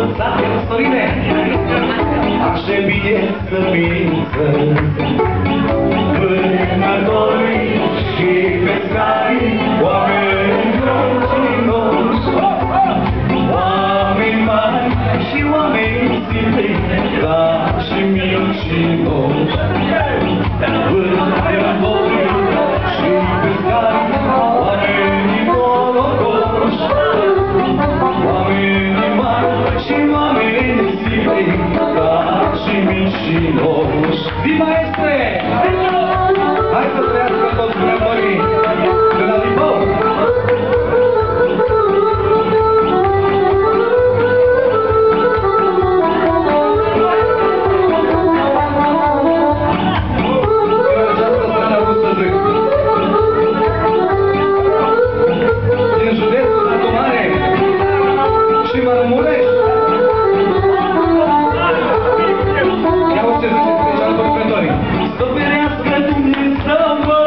învățat Sorine, așa bine să mință vânători și pescari, oameni drăginoși, oameni mari și oameni simți, dar și mincinoși. Vânători și pescari, oameni norocoși, oameni mari și oameni simți, dar și mincinoși. Zi, maestre! Hai să trăiască toți vânătorii de la Lipău! Din județul Satu Mare și Mărmureș. Ia uite ce zice special pentru vânătorii. Să ferească Dumnezeu, mă,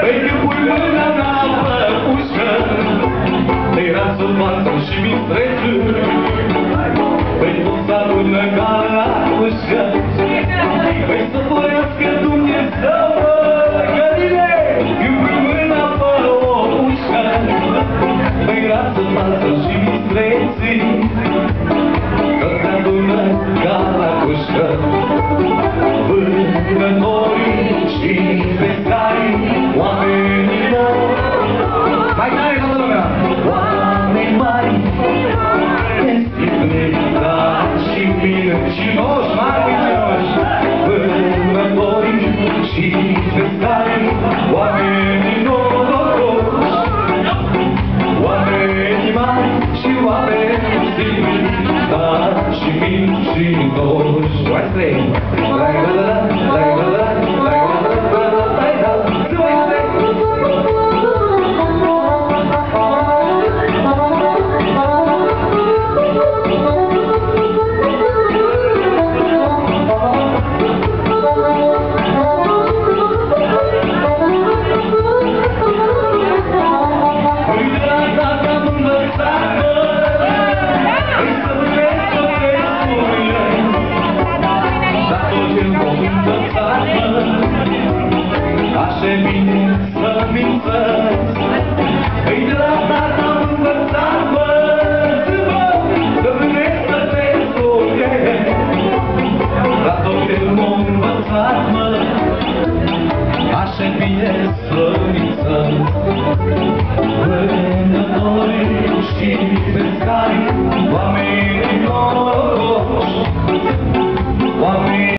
păi că pui mâna în apă ușcă, de-i rasul față și mistrețul, păi tot să adună ca la ușcă, păi să ferească Dumnezeu, mă, gările, când pui mâna pe o ușcă, păi rasul față și mistreții, că se adună ca la ușcă. Vânătorii și pescarii, oamenii mari, mai tare toată lumea! Oameni mari, nestimniți și mincinoși, mari mincinoși. Vânătorii și pescarii, oamenii norocoși, oamenii mari și oameni simți, dar și mincinoși. Maestre! Așa bine să mințăți, îi de la tata am învățat, mă, să vânezi să te spune, la tot el m-am învățat, mă, așa bine să mințăți. Vânătorii și pescarii, oamenii norocoși, oamenii